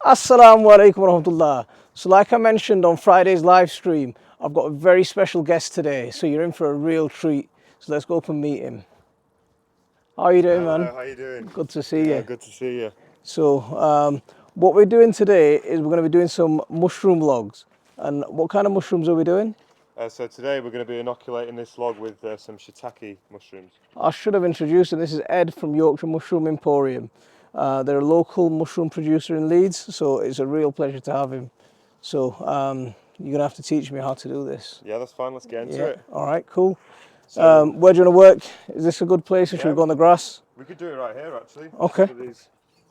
Assalamu alaikum warahmatullah. So like I mentioned on Friday's live stream, I've got a very special guest today. So you're in for a real treat. So let's go up and meet him. How are you doing, Hello, man? how you doing? Good to see Yeah, you. good to see you. So what we're doing today is we're going to be doing some mushroom logs. And what kind of mushrooms are we doing? So today we're going to be inoculating this log with some shiitake mushrooms. I should have introduced him. This is Ed from Yorkshire Mushroom Emporium. They're a local mushroom producer in Leeds, so it's a real pleasure to have him. So you're going to have to teach me how to do this. Yeah, that's fine, let's get into Yeah, it. all right, cool. So, Where do you want to work? Is this a good place or should yeah, we go on the grass? we could do it right here actually. Okay.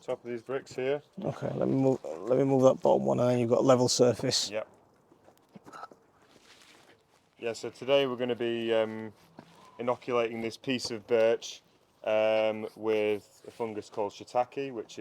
Top of these bricks here. Okay, let me move that bottom one and then you've got a level surface. Yep. Yeah, so today we're going to be inoculating this piece of birch with a fungus called Shitake, which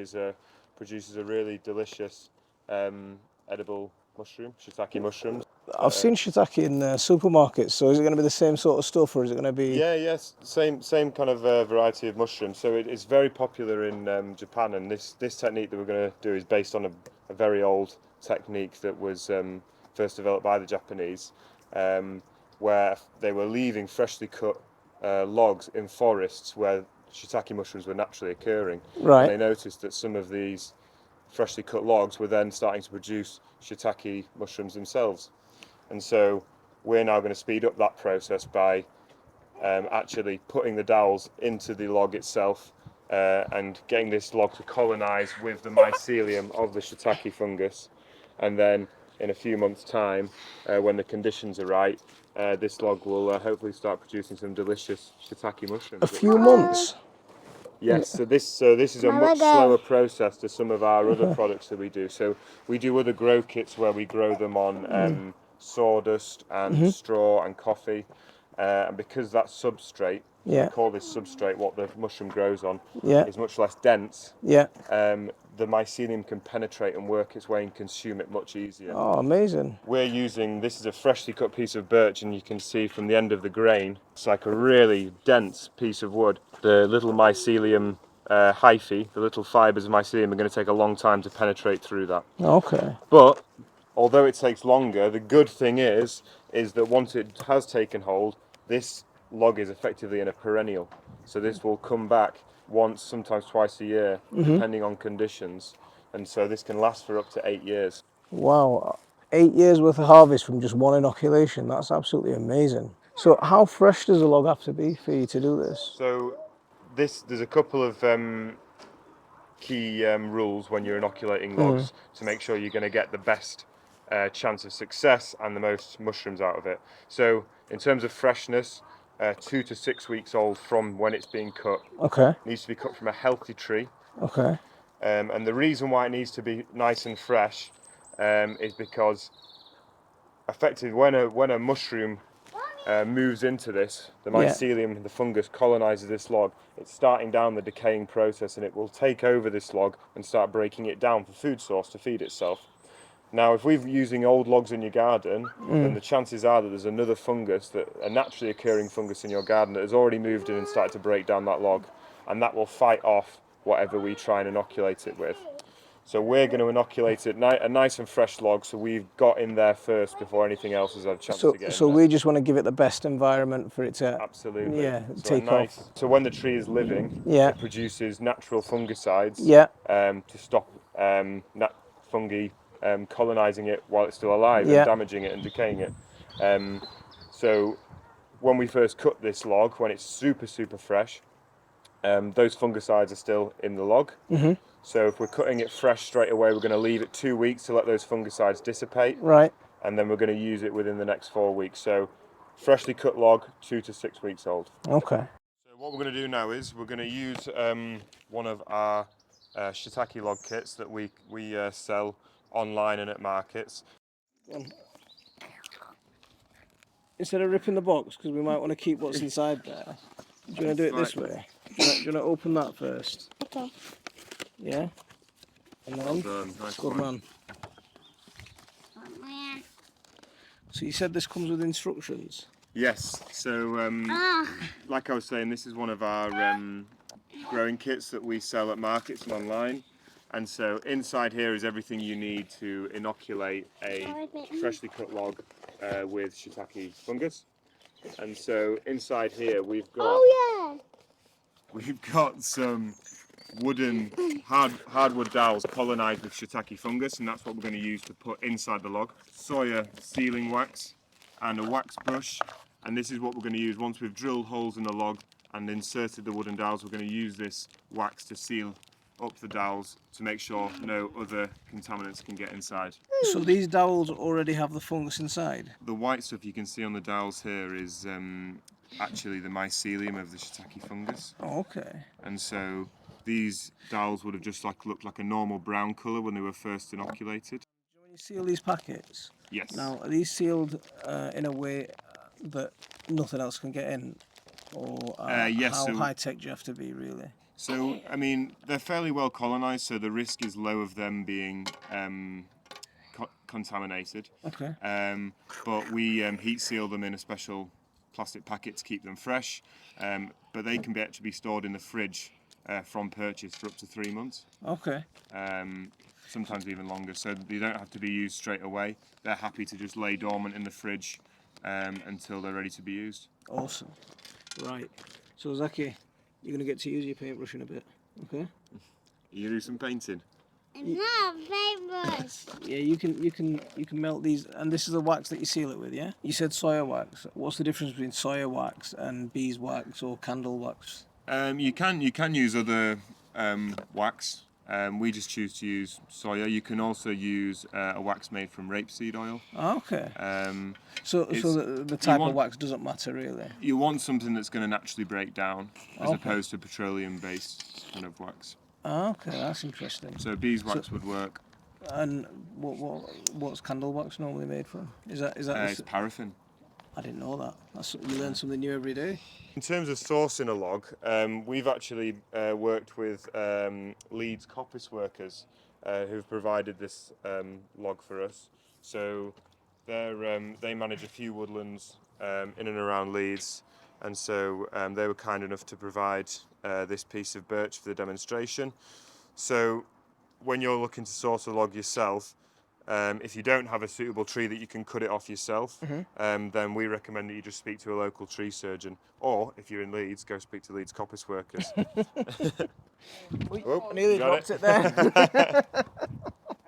produces a really delicious edible mushroom, Shiitake mushrooms. I've seen shiitake in supermarkets, so is it going to be the same sort of stuff or is it going to be... Yeah, yes, same kind of variety of mushroom. So it's very popular in Japan, and this technique that we're going to do is based on a very old technique that was first developed by the Japanese, where they were leaving freshly cut logs in forests where shiitake mushrooms were naturally occurring, and Right. they noticed that some of these freshly cut logs were then starting to produce shiitake mushrooms themselves, and so we're now going to speed up that process by actually putting the dowels into the log itself and getting this log to colonise with the mycelium of the shiitake fungus, and then in a few months' time, when the conditions are right, this log will hopefully start producing some delicious shiitake mushrooms. A few months? Yes, so this is a much slower process to some of our other products that we do. So we do other grow kits where we grow them on sawdust and straw and coffee, and because that substrate, so we call this substrate what the mushroom grows on, is much less dense. The mycelium can penetrate and work its way and consume it much easier. Oh, amazing. This is a freshly cut piece of birch, and you can see from the end of the grain, it's like a really dense piece of wood. The little mycelium hyphae, the little fibres of mycelium, are going to take a long time to penetrate through that. Okay. But although it takes longer, the good thing is that once it has taken hold, this log is effectively in a perennial. So this will come back once, sometimes twice a year, depending on conditions. And so this can last for up to 8 years. Wow. 8 years worth of harvest from just one inoculation. That's absolutely amazing. So how fresh does a log have to be for you to do this? So there's a couple of key rules when you're inoculating logs to make sure you're going to get the best chance of success and the most mushrooms out of it. So in terms of freshness, 2 to 6 weeks old from when it's being cut. Okay. It needs to be cut from a healthy tree. Okay. And the reason why it needs to be nice and fresh is because effectively when a mushroom moves into this, the mycelium, the fungus, colonises this log. It's starting down the decaying process, and it will take over this log and start breaking it down for food source to feed itself. Now, if we're using old logs in your garden, then the chances are that there's another fungus, a naturally occurring fungus in your garden that has already moved in and started to break down that log, and that will fight off whatever we try and inoculate it with. So we're going to inoculate it a nice and fresh log, so we've got in there first before anything else has had a chance to get in So there. we just want to give it the best environment for it to... Absolutely. Yeah, so take off. So when the tree is living, it produces natural fungicides to stop fungi colonising it while it's still alive and damaging it and decaying it. So when we first cut this log, when it's super fresh, those fungicides are still in the log. So if we're cutting it fresh straight away, we're going to leave it 2 weeks to let those fungicides dissipate. Right. And then we're going to use it within the next 4 weeks. So freshly cut log, 2 to 6 weeks old. Okay. So what we're going to do now is we're going to use one of our shiitake log kits that we sell online and at markets. Instead of ripping the box, because we might want to keep what's inside there, do you want to do it this way? Do you want to open that first? Okay. Yeah? And then? Nice Good man. So you said this comes with instructions? Yes, so like I was saying, this is one of our growing kits that we sell at markets and online. And so inside here is everything you need to inoculate a freshly cut log with shiitake fungus. And so inside here we've got some wooden hardwood dowels colonised with shiitake fungus, and that's what we're going to use to put inside the log. Soya sealing wax and a wax brush, and this is what we're going to use once we've drilled holes in the log and inserted the wooden dowels. We're going to use this wax to seal up the dowels to make sure no other contaminants can get inside. So these dowels already have the fungus inside? The white stuff you can see on the dowels here is actually the mycelium of the shiitake fungus. Oh, okay. And so these dowels would have just looked like a normal brown colour when they were first inoculated. When you seal these packets, Yes. now are these sealed in a way that nothing else can get in? Or yes, how so- high tech do you have to be, really? So, I mean, they're fairly well colonised, so the risk is low of them being contaminated. Okay. But we heat seal them in a special plastic packet to keep them fresh. But they can actually be stored in the fridge from purchase for up to 3 months. Okay. Sometimes even longer, so they don't have to be used straight away. They're happy to just lay dormant in the fridge until they're ready to be used. Awesome. Right. So Zaki, you're gonna get to use your paintbrush in a bit. Okay. You do some painting. Not paintbrush. Yeah, you can melt these, and this is the wax that you seal it with, yeah? You said soya wax. What's the difference between soya wax and beeswax or candle wax? You can use other wax. We just choose to use soya. You can also use a wax made from rapeseed oil. Okay. So it's- the type want- of wax doesn't matter, really. You want something that's going to naturally break down, as Okay. opposed to petroleum-based kind of wax. Okay, that's interesting. So beeswax would work. And what's candle wax normally made from? Is that It's paraffin. I didn't know that. You learn something new every day. In terms of sourcing a log, we've actually worked with Leeds coppice workers who've provided this log for us. So they manage a few woodlands in and around Leeds, and so they were kind enough to provide this piece of birch for the demonstration. So when you're looking to source a log yourself, if you don't have a suitable tree that you can cut it off yourself, then we recommend that you just speak to a local tree surgeon, or if you're in Leeds, go speak to Leeds coppice workers. I nearly got dropped it there.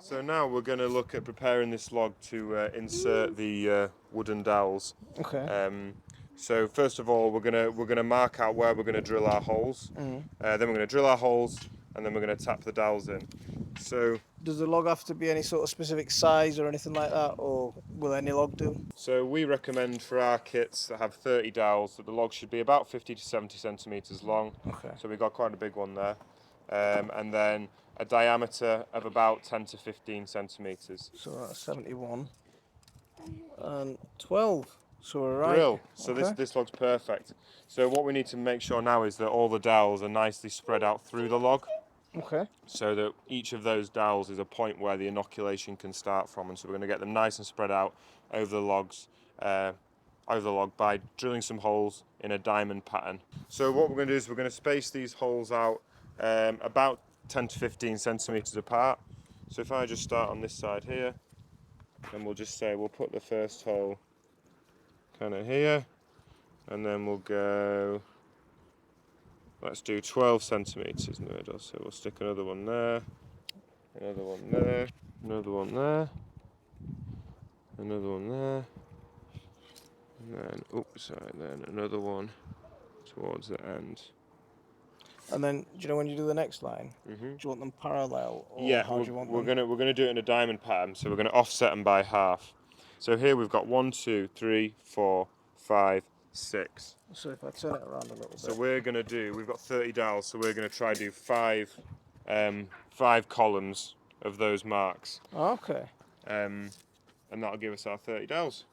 So now we're going to look at preparing this log to insert the wooden dowels. Okay. So first of all, we're gonna mark out where we're gonna drill our holes. Then we're gonna drill our holes, and then we're gonna tap the dowels in. So Does the log have to be any sort of specific size or anything like that, or will any log do? So we recommend for our kits that have 30 dowels that the log should be about 50 to 70 centimetres long. Okay. So we've got quite a big one there. And then a diameter of about 10 to 15 centimetres. So that's 71 and 12. So we're right. Brill. So Okay. this log's perfect. So what we need to make sure now is that all the dowels are nicely spread out through the log, Okay. so that each of those dowels is a point where the inoculation can start from, and so we're going to get them nice and spread out over the logs, over the log by drilling some holes in a diamond pattern. So what we're going to do is we're going to space these holes out about 10 to 15 centimetres apart. So if I just start on this side here, and we'll just say we'll put the first hole kind of here, and then we'll go, let's do 12 centimetres in the middle. So we'll stick another one there, another one there, another one there, another one there, and then, then another one towards the end. And then, do you know when you do the next line? Do you want them parallel, or Yeah, how do you want we're them? gonna do it in a diamond pattern. So we're gonna offset them by half. So here we've got 1, 2, 3, 4, 5, 6. So if I turn it around a little bit. So we've got 30 dowels, so we're going to try to do five columns of those marks. Okay. And that'll give us our 30 dowels.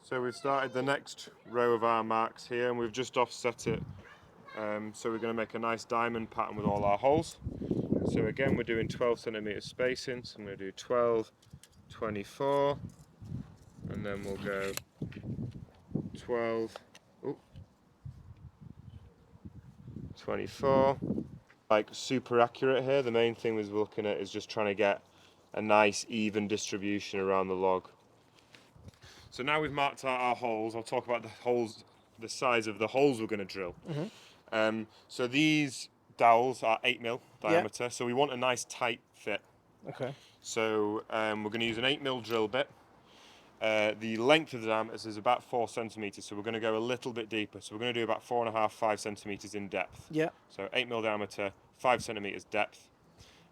So we've started the next row of our marks here, and we've just offset it. So we're going to make a nice diamond pattern with all our holes. So again, we're doing 12 centimetre spacing, so I'm going to do 12, 24, and then we'll go 12, 24, like super accurate here. The main thing we're looking at is just trying to get a nice even distribution around the log. So now we've marked out our holes, I'll talk about the holes, the size of the holes we're going to drill. So these dowels are 8mm diameter, so we want a nice tight fit. Okay. So we're going to use an 8mm drill bit. The length of the diameter is about 4 centimeters, so we're going to go a little bit deeper. So we're going to do about 4.5, 5 centimeters in depth. Yeah. So 8mm diameter, 5 centimeters depth,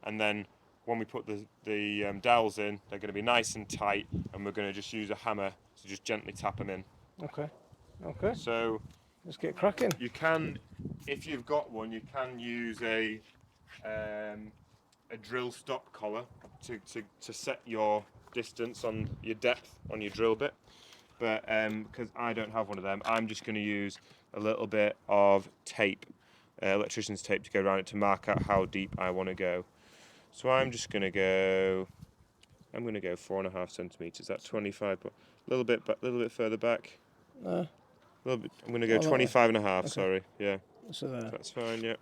and then when we put the dowels in, they're going to be nice and tight, and we're going to just use a hammer to just gently tap them in. Okay. Okay. So let's get cracking. you can, if you've got one, you can use a drill stop collar to set your distance on your depth on your drill bit. But because I don't have one of them, I'm just going to use a little bit of tape, electrician's tape, to go around it to mark out how deep I want to go. So I'm just going to go. I'm going to go 4.5 centimeters. That's 25, but a little bit further back. A little bit. I'm going to go 25.5. Okay. Sorry. Yeah. So there. That's fine. Yeah.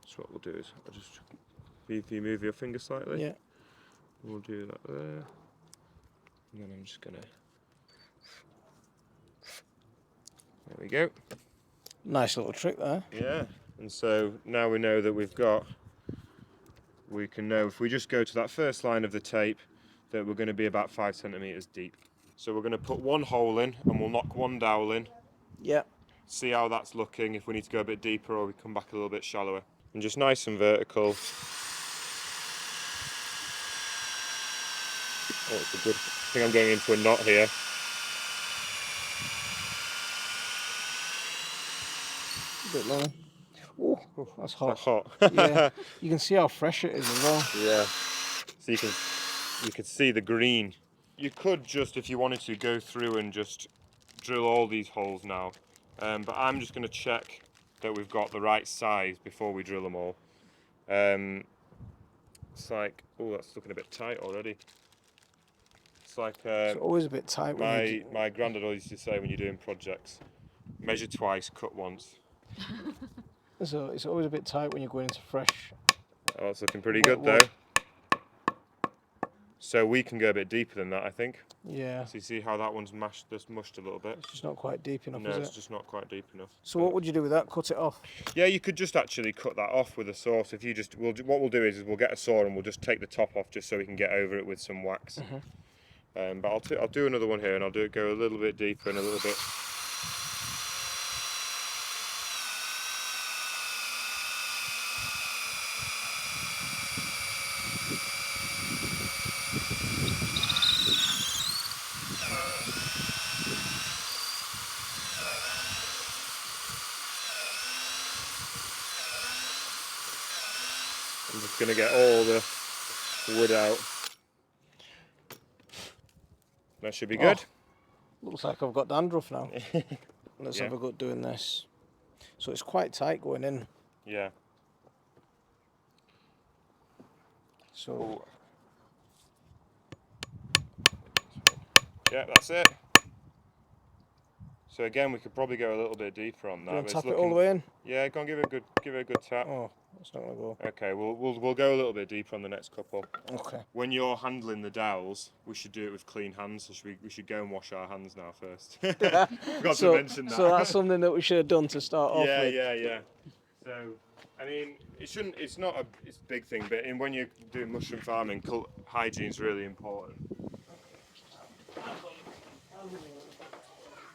So what we'll do is I'll just, if you move your finger slightly. Yeah. We'll do that there. And then I'm just going to. There we go. Nice little trick there. Yeah. And so now we know that we can know if we just go to that first line of the tape that we're going to be about 5 centimeters deep. So we're going to put one hole in and we'll knock one dowel in. Yeah. See how that's looking, if we need to go a bit deeper or we come back a little bit shallower. And just nice and vertical. Oh, it's a good. I think I'm going into a knot here. A bit long. Oh, that's hot. Is that hot? Yeah. You can see how fresh it is as well. Yeah. So you can see the green. You could just, if you wanted to, go through and just drill all these holes now. But I'm just going to check that we've got the right size before we drill them all. It's like, oh, that's looking a bit tight already. It's like it's always a bit tight. My granddad always used to say when you're doing projects, measure twice, cut once. So it's always a bit tight when you're going into fresh. Oh, it's looking pretty good though. So we can go a bit deeper than that, I think. Yeah. So you see how that one's mushed a little bit? It's just not quite deep enough, no, is it? it's just not quite deep enough. So what would you do with that? Cut it off? Yeah, you could just actually cut that off with a saw. So if you just, what we'll do is we'll get a saw and we'll just take the top off just so we can get over it with some wax. But I'll do another one here and I'll go a little bit deeper and a little bit. I'm just going to get all the wood out. That should be good. Oh, looks like I've got dandruff now. Let's have a go at doing this. So it's quite tight going in. Yeah. So. Yeah, that's it. So again, we could probably go a little bit deeper on that. Tap it all the way in. Yeah, go and give it a good tap. Oh, it's not gonna go. Okay, we'll go a little bit deeper on the next couple. Okay. When you're handling the dowels, we should do it with clean hands. So we should go and wash our hands now first. Forgot to mention that. So that's something that we should have done to start off with. Yeah. So I mean, it's not a big thing, but when you're doing mushroom farming, hygiene is really important.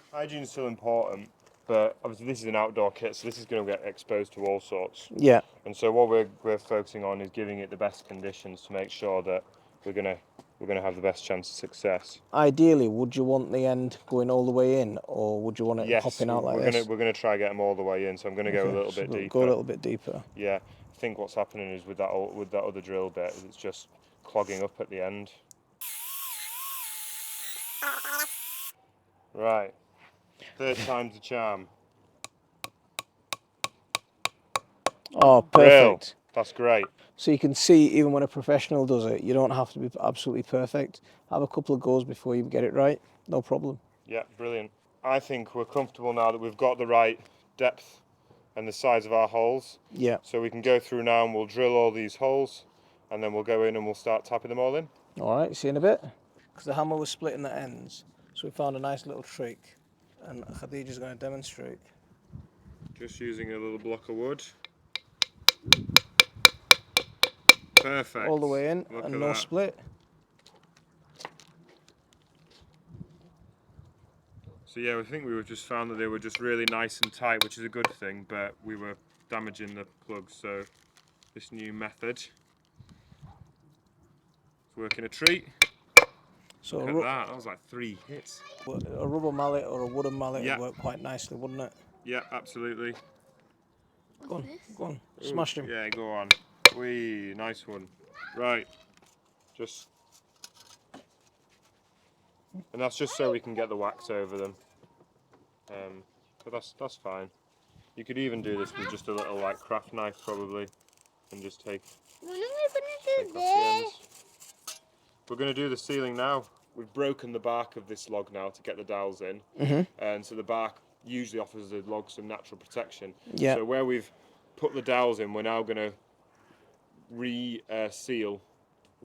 Hygiene is still important, but obviously this is an outdoor kit, so this is going to get exposed to all sorts. Yeah. And so what we're focusing on is giving it the best conditions to make sure that we're going to have the best chance of success. Ideally, would you want the end going all the way in, or would you want it popping out like this? We're going to try to get them all the way in, so I'm going to go a little bit deeper. Go a little bit deeper. Yeah. I think what's happening is with that other drill bit, is it's just clogging up at the end. Right. Third time's the charm. Oh, perfect. That's great. So you can see, even when a professional does it, you don't have to be absolutely perfect. Have a couple of goes before you get it right. No problem. Yeah, brilliant. I think we're comfortable now that we've got the right depth and the size of our holes. Yeah. So we can go through now and we'll drill all these holes, and then we'll go in and we'll start tapping them all in. All right, see you in a bit. Because the hammer was splitting the ends, so we found a nice little trick, and Khadijah's going to demonstrate. Just using a little block of wood. Perfect. All the way in, Look and at no that. split. So yeah, I think we just found that they were just really nice and tight, which is a good thing, but we were damaging the plugs, so this new method is working a treat. So Look at that, that was like 3 hits. a rubber mallet or a wooden mallet Yeah. would work quite nicely, wouldn't it? Yeah, absolutely. Go on, smashed him. Yeah, go on. Wee, nice one. Right, just... And that's just so we can get the wax over them. But that's fine. You could even do this with just a little like craft knife probably, and just take When are we off going to the do ends. this? We're going to do the ceiling now. We've broken the bark of this log now to get the dowels in, and so the bark usually offers the log some natural protection. Yeah. So where we've put the dowels in, we're now going to re-seal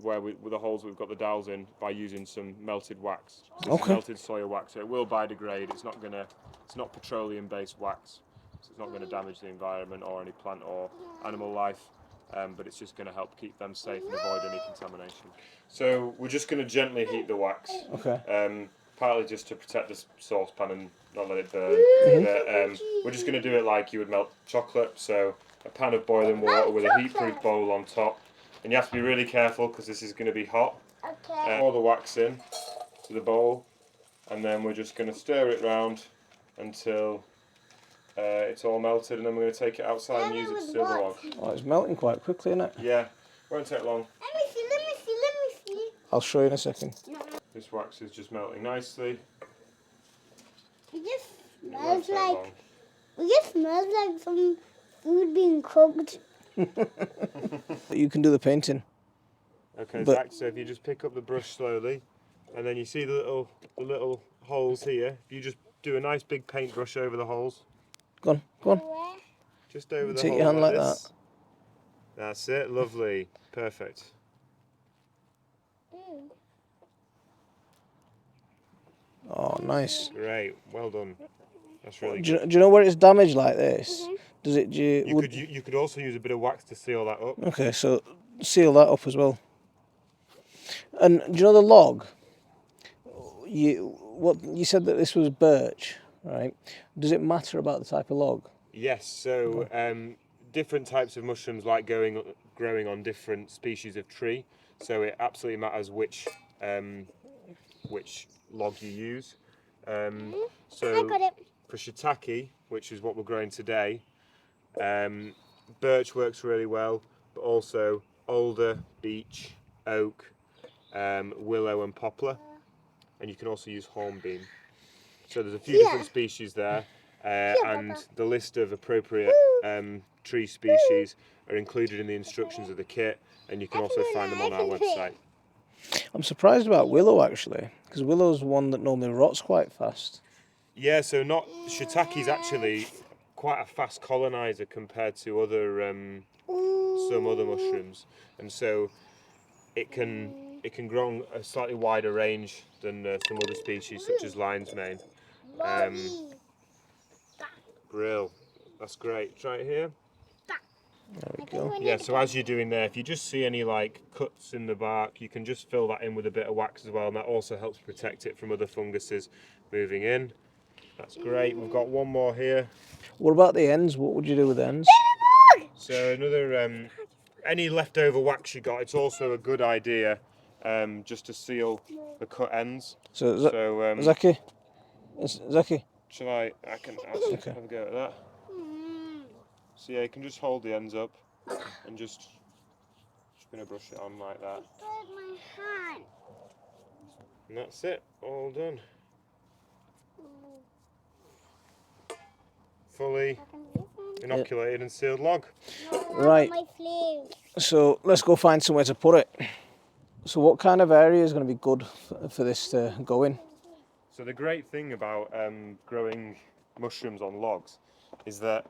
with the holes we've got the dowels in by using some melted wax. So this is melted soya wax. So it will biodegrade. It's not petroleum-based wax, so it's not going to damage the environment or any plant or animal life. But it's just going to help keep them safe and avoid any contamination. So we're just going to gently heat the wax. Okay. Partly just to protect the saucepan and not let it burn. But, we're just going to do it like you would melt chocolate. So a pan of boiling water with a heat-proof bowl on top. And you have to be really careful because this is going to be hot. Okay. Pour the wax in to the bowl, and then we're just going to stir it round until it's all melted, and then we're going to take it outside and use it to seal the log. Oh, it's melting quite quickly, isn't it? Yeah, won't take long. Let me see. I'll show you in a second. This wax is just melting nicely. It just It won't smells take like, long. it just smells like some food being cooked. You can do the painting. Okay, But- Zach, so if you just pick up the brush slowly, and then you see the little holes here, if you just do a nice big paintbrush over the holes. Go on. Just over the Take hole your hand like this. that. That's it, lovely, perfect. Oh, nice. Great, well done. That's really Do good. you know where it's damaged like this? Does it? You could also use a bit of wax to seal that up. Okay, so seal that up as well. And do you know the log? You said that this was birch, right? Does it matter about the type of log? Yes, so different types of mushrooms like growing on different species of tree, so it absolutely matters which log you use. So for shiitake, which is what we're growing today, birch works really well, but also alder, beech, oak, willow and poplar, and you can also use hornbeam. So there's a few different species there, and the list of appropriate tree species are included in the instructions of the kit, and you can also find them on our website. I'm surprised about willow actually, because willow's one that normally rots quite fast. Yeah, so shiitake is actually quite a fast colonizer compared to some other mushrooms, and so it can grow on a slightly wider range than some other species such as lion's mane. Brill, that's great. Try it here. There we go. Yeah, so as you're doing there, if you just see any like cuts in the bark, you can just fill that in with a bit of wax as well, and that also helps protect it from other funguses moving in. That's great. We've got one more here. What about the ends? What would you do with the ends? So another, any leftover wax you got, it's also a good idea just to seal the cut ends. So, So Zaki. shall I can have a go at that. So yeah, you can just hold the ends up and just gonna brush it on like that. My hand. And that's it, all done. Fully inoculated and sealed log. Right. My sleeve. So let's go find somewhere to put it. So what kind of area is going to be good for this to go in? So the great thing about growing mushrooms on logs is that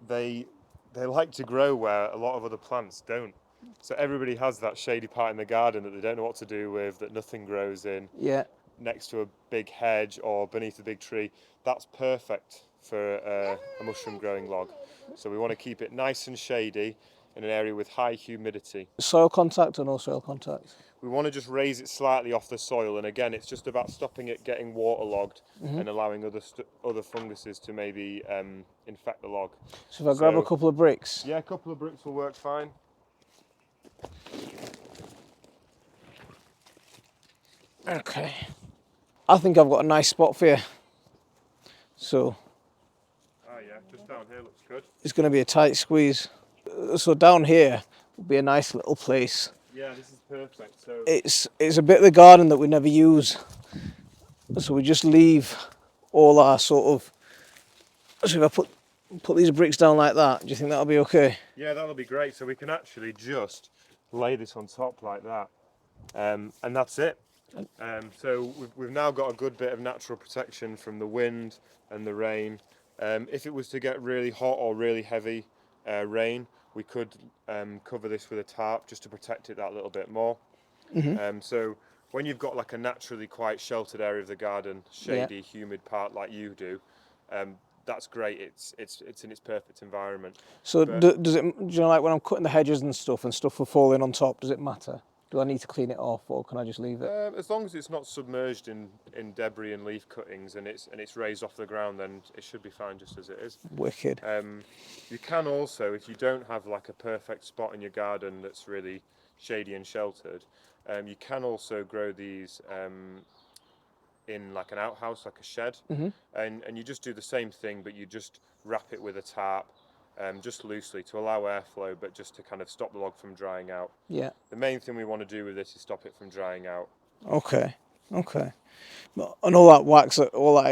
they like to grow where a lot of other plants don't. So everybody has that shady part in the garden that they don't know what to do with, that nothing grows in, Yeah. next to a big hedge or beneath a big tree. That's perfect for a mushroom growing log. So we want to keep it nice and shady in an area with high humidity. Soil contact or no soil contact? We want to just raise it slightly off the soil, and again, it's just about stopping it getting waterlogged and allowing other funguses to maybe infect the log. So if I grab a couple of bricks? Yeah, a couple of bricks will work fine. Okay. I think I've got a nice spot for you. So Ah yeah, just down here looks good. it's going to be a tight squeeze. So down here will be a nice little place. Yeah, this is perfect. So It's a bit of the garden that we never use. So we just leave all our sort of... So if I put these bricks down like that, do you think that'll be okay? yeah, that'll be great. So we can actually just lay this on top like that, and that's it. So we've now got a good bit of natural protection from the wind and the rain. If it was to get really hot or really heavy rain, we could cover this with a tarp just to protect it that little bit more. So when you've got like a naturally quite sheltered area of the garden, shady, humid part like you do, that's great. It's in its perfect environment. So does it? Do you know, like when I'm cutting the hedges and stuff will fall in on top? Does it matter? Do I need to clean it off, or can I just leave it? As long as it's not submerged in debris and leaf cuttings, and it's raised off the ground, then it should be fine just as it is. Wicked. You can also, if you don't have like a perfect spot in your garden that's really shady and sheltered, you can also grow these in like an outhouse, like a shed, and you just do the same thing, but you just wrap it with a tarp, just loosely to allow airflow, but just to kind of stop the log from drying out. Yeah. The main thing we want to do with this is stop it from drying out. Okay. Okay. And all that wax, all that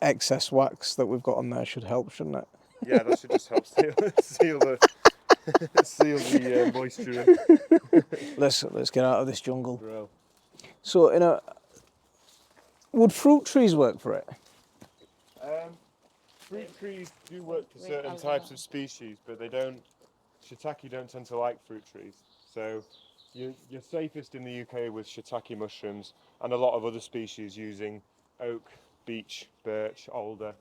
excess wax that we've got on there should help, shouldn't it? Yeah, that should just help seal the moisture in. Let's get out of this jungle. Bro. So would fruit trees work for it? Fruit trees do work for certain types of species, but they don't. Shiitake don't tend to like fruit trees, so you're safest in the UK with shiitake mushrooms and a lot of other species using oak, beech, birch, alder,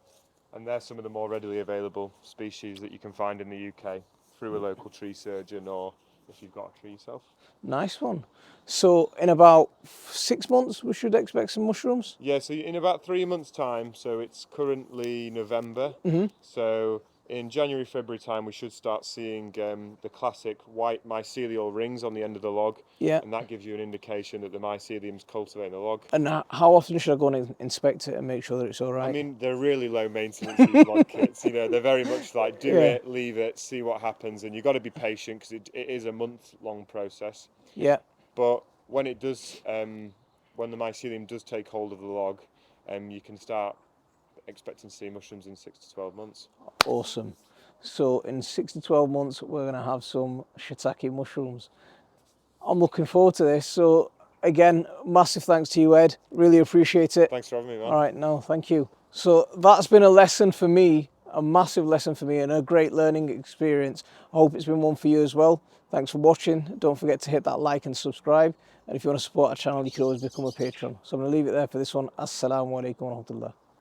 and they're some of the more readily available species that you can find in the UK through a local tree surgeon or if you've got a tree yourself. Nice one. So in about 6 months we should expect some mushrooms? Yeah, so in about 3 months' time, so it's currently November, so in January, February time we should start seeing the classic white mycelial rings on the end of the log, and that gives you an indication that the mycelium's cultivating the log. And how often should I go and inspect it and make sure that it's all right? I mean, they're really low maintenance, these log kits, you know, they're very much like do it, leave it, see what happens, and you've got to be patient because it is a month-long process. Yeah. But when it does, when the mycelium does take hold of the log, you can start expecting to see mushrooms in 6 to 12 months. Awesome. So in 6 to 12 months, we're going to have some shiitake mushrooms. I'm looking forward to this. So again, massive thanks to you, Ed. Really appreciate it. Thanks for having me, man. All right, no, thank you. So that's been a lesson for me, a massive lesson for me and a great learning experience. I hope it's been one for you as well. Thanks for watching. Don't forget to hit that like and subscribe. And if you want to support our channel, you can always become a patron. So I'm going to leave it there for this one. Assalamu alaikum wa rahmatullah.